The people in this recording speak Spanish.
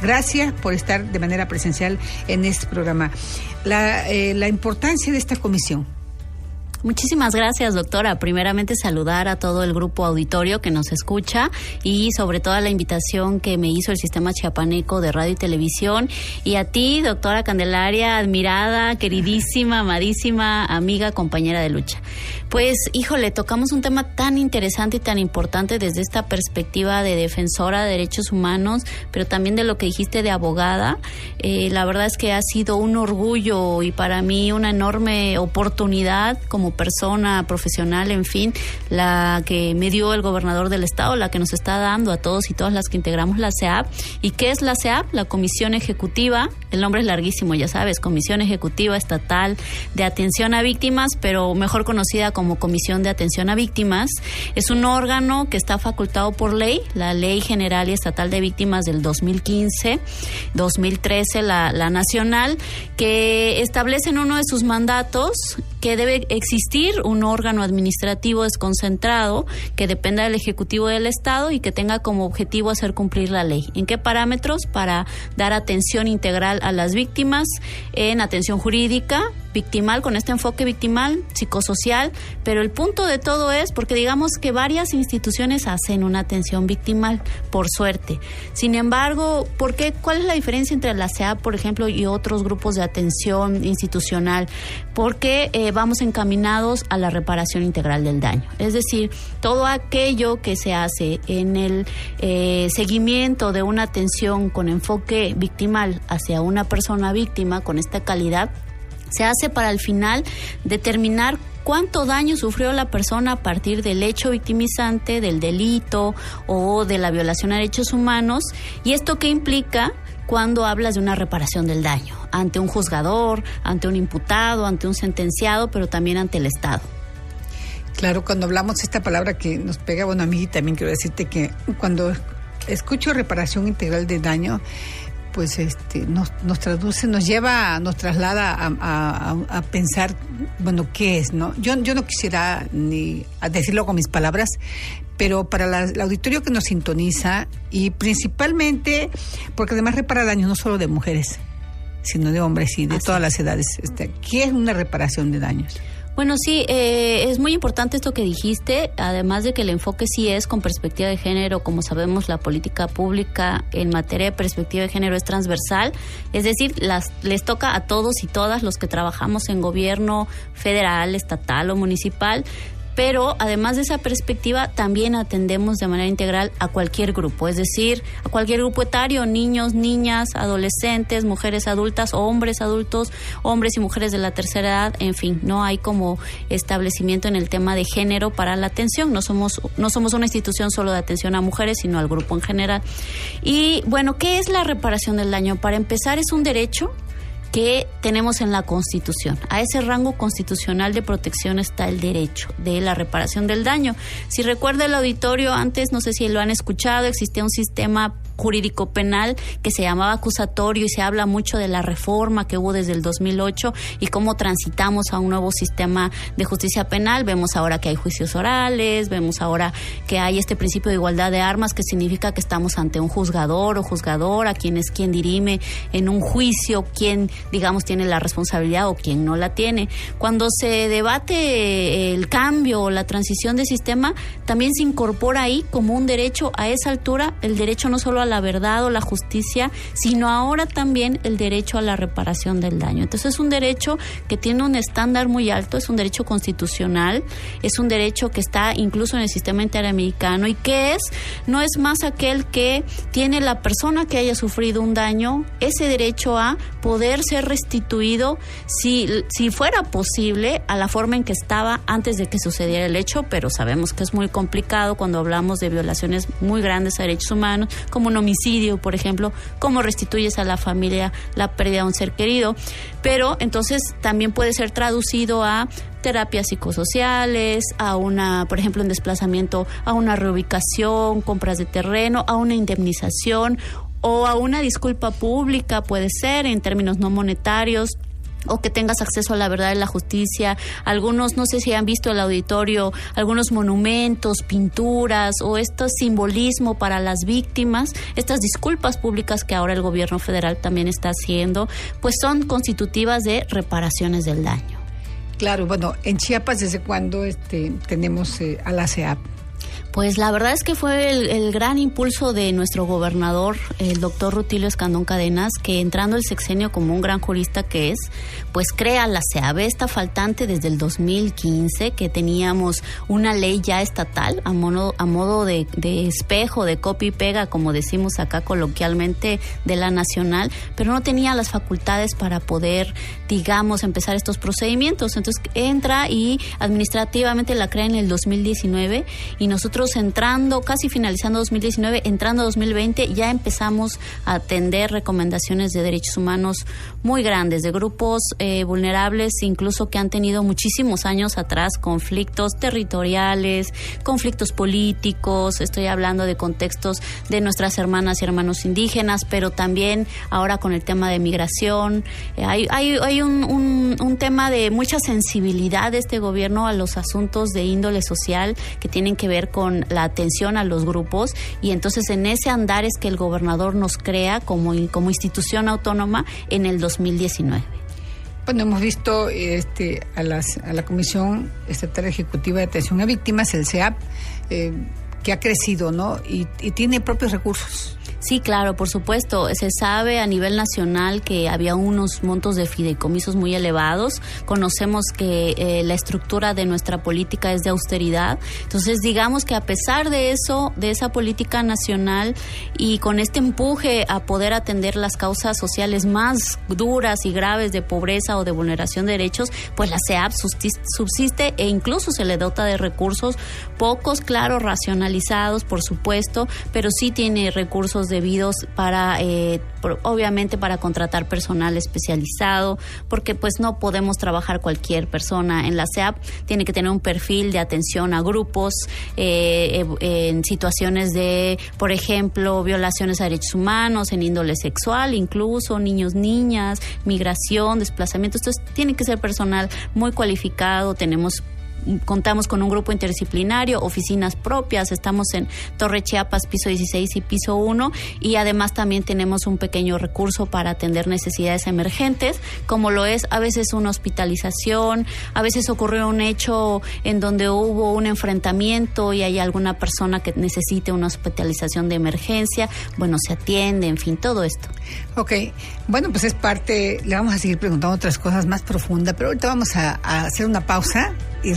Gracias por estar de manera presencial en este programa. La importancia de esta comisión. Muchísimas gracias, doctora. Primeramente, saludar a todo el grupo auditorio que nos escucha y sobre todo la invitación que me hizo el Sistema Chiapaneco de Radio y Televisión. Y a ti, doctora Candelaria, admirada, queridísima, amadísima, amiga, compañera de lucha. Pues, híjole, tocamos un tema tan interesante y tan importante desde esta perspectiva de defensora de derechos humanos, pero también de lo que dijiste de abogada. La verdad es que ha sido un orgullo y para mí una enorme oportunidad como persona profesional, en fin, la que me dio el gobernador del estado, la que nos está dando a todos y todas las que integramos la CEAP. ¿Y qué es la CEAP? La Comisión Ejecutiva, el nombre es larguísimo, ya sabes, Comisión Ejecutiva Estatal de Atención a Víctimas, pero mejor conocida como Comisión de Atención a Víctimas. Es un órgano que está facultado por ley, la Ley General y Estatal de Víctimas del 2015, 2013, la nacional, que establece en uno de sus mandatos que debe existir un órgano administrativo desconcentrado que dependa del Ejecutivo del Estado y que tenga como objetivo hacer cumplir la ley. ¿En qué parámetros? Para dar atención integral a las víctimas en atención jurídica, victimal, con este enfoque victimal, psicosocial, pero el punto de todo es porque digamos que varias instituciones hacen una atención victimal, por suerte. Sin embargo, ¿por qué? ¿Cuál es la diferencia entre la CEAP, por ejemplo, y otros grupos de atención institucional? Porque vamos encaminados a la reparación integral del daño. Es decir, todo aquello que se hace en el seguimiento de una atención con enfoque victimal hacia una persona víctima con esta calidad, se hace para al final determinar cuánto daño sufrió la persona a partir del hecho victimizante, del delito o de la violación a derechos humanos. ¿Y esto qué implica cuando hablas de una reparación del daño? Ante un juzgador, ante un imputado, ante un sentenciado, pero también ante el Estado. Claro, cuando hablamos de esta palabra que nos pega, bueno, a mí también quiero decirte que cuando escucho reparación integral de daño, pues nos traduce, nos traslada a pensar, bueno, ¿qué es, no? Yo no quisiera ni decirlo con mis palabras, pero para el auditorio que nos sintoniza, y principalmente, porque además repara daños no solo de mujeres, sino de hombres y de todas las edades. ¿Qué es una reparación de daños? Bueno, sí, es muy importante esto que dijiste, además de que el enfoque sí es con perspectiva de género. Como sabemos, la política pública en materia de perspectiva de género es transversal, es decir, les toca a todos y todas los que trabajamos en gobierno federal, estatal o municipal. Pero además de esa perspectiva, también atendemos de manera integral a cualquier grupo, es decir, a cualquier grupo etario, niños, niñas, adolescentes, mujeres adultas, hombres adultos, hombres y mujeres de la tercera edad, en fin, no hay como establecimiento en el tema de género para la atención. No somos una institución solo de atención a mujeres, sino al grupo en general. Y bueno, ¿qué es la reparación del daño? Para empezar, es un derecho que tenemos en la Constitución. A ese rango constitucional de protección está el derecho de la reparación del daño. Si recuerda el auditorio, antes, no sé si lo han escuchado, existía un sistema jurídico penal que se llamaba acusatorio y se habla mucho de la reforma que hubo desde el 2008 y cómo transitamos a un nuevo sistema de justicia penal. Vemos ahora que hay juicios orales, vemos ahora que hay este principio de igualdad de armas, que significa que estamos ante un juzgador o juzgadora, quien es quien dirime en un juicio, quien, digamos, tiene la responsabilidad o quien no la tiene. Cuando se debate el cambio o la transición de sistema, también se incorpora ahí como un derecho a esa altura, el derecho no solo a la verdad o la justicia, sino ahora también el derecho a la reparación del daño. Entonces es un derecho que tiene un estándar muy alto, es un derecho constitucional, es un derecho que está incluso en el sistema interamericano y que no es más aquel que tiene la persona que haya sufrido un daño, ese derecho a poder ser restituido si fuera posible a la forma en que estaba antes de que sucediera el hecho, pero sabemos que es muy complicado cuando hablamos de violaciones muy grandes a derechos humanos, como un homicidio, por ejemplo, cómo restituyes a la familia la pérdida de un ser querido, pero entonces también puede ser traducido a terapias psicosociales, por ejemplo, en desplazamiento, a una reubicación, compras de terreno, a una indemnización o a una disculpa pública, puede ser en términos no monetarios, o que tengas acceso a la verdad y la justicia. Algunos, no sé si han visto el auditorio, algunos monumentos, pinturas o este simbolismo para las víctimas, estas disculpas públicas que ahora el gobierno federal también está haciendo, pues son constitutivas de reparaciones del daño. Claro, bueno, en Chiapas, ¿desde cuándo tenemos a la CEAP? Pues la verdad es que fue el gran impulso de nuestro gobernador, el doctor Rutilio Escandón Cadenas, que entrando el sexenio como un gran jurista que es, pues crea la CEAB, esta faltante desde el 2015, que teníamos una ley ya estatal a modo de espejo, de copia y pega, como decimos acá coloquialmente, de la nacional, pero no tenía las facultades para poder, digamos, empezar estos procedimientos. Entonces entra y administrativamente la crea en el 2019 y nosotros entrando, casi finalizando 2019, entrando 2020, ya empezamos a atender recomendaciones de derechos humanos muy grandes, de grupos vulnerables, incluso que han tenido muchísimos años atrás conflictos territoriales, conflictos políticos. Estoy hablando de contextos de nuestras hermanas y hermanos indígenas, pero también ahora con el tema de migración. Hay un tema de mucha sensibilidad de este gobierno a los asuntos de índole social que tienen que ver con la atención a los grupos, y entonces en ese andar es que el gobernador nos crea como institución autónoma en el 2019. Bueno, hemos visto a la Comisión Estatal Ejecutiva de Atención a Víctimas, el CEAP, que ha crecido, ¿no? Y tiene propios recursos. Sí, claro, por supuesto. Se sabe a nivel nacional que había unos montos de fideicomisos muy elevados. Conocemos que la estructura de nuestra política es de austeridad. Entonces, digamos que a pesar de eso, de esa política nacional y con este empuje a poder atender las causas sociales más duras y graves de pobreza o de vulneración de derechos, pues la CEAP subsiste e incluso se le dota de recursos, pocos, claro, racionalizados, por supuesto, pero sí tiene recursos debidos para, obviamente, para contratar personal especializado, porque pues no podemos trabajar cualquier persona en la CEAP. Tiene que tener un perfil de atención a grupos en situaciones de, por ejemplo, violaciones a derechos humanos, en índole sexual, incluso niños, niñas, migración, desplazamiento. Entonces tiene que ser personal muy cualificado. Contamos con un grupo interdisciplinario, oficinas propias, estamos en Torre Chiapas, piso 16 y piso 1, y además también tenemos un pequeño recurso para atender necesidades emergentes, como lo es a veces una hospitalización, a veces ocurrió un hecho en donde hubo un enfrentamiento y hay alguna persona que necesite una hospitalización de emergencia, bueno, se atiende, en fin, todo esto. Ok, bueno, pues es parte, le vamos a seguir preguntando otras cosas más profundas, pero ahorita vamos a hacer una pausa y